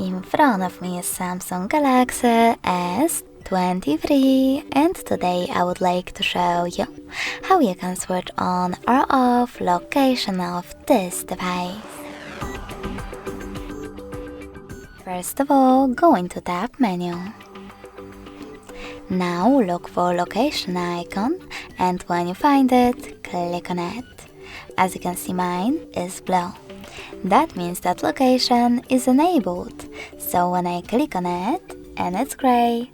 In front of me is Samsung Galaxy S23, and today I would like to show you how you can switch on or off location of this device. First of all, go into Tab menu. Now look for location icon, and when you find it, click on it. As you can see, mine is blue. That means that location is enabled, so when I click on it and it's gray,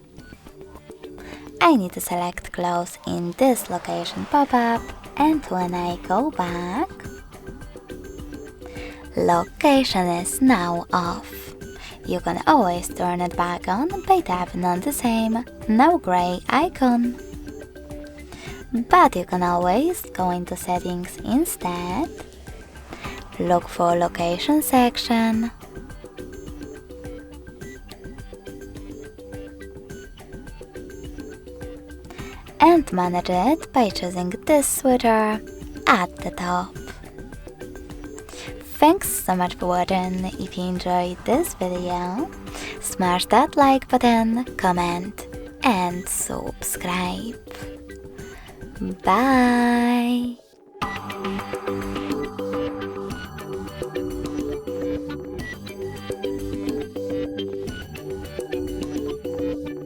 I need to select close in this location pop-up, and when I go back, location is now off. You can always turn it back on by tapping on the same, now gray icon. But you can always go into settings instead, look for location section, and manage it by choosing this switcher at the top. Thanks so much for watching. If you enjoyed this video, smash that like button, comment and subscribe. Bye!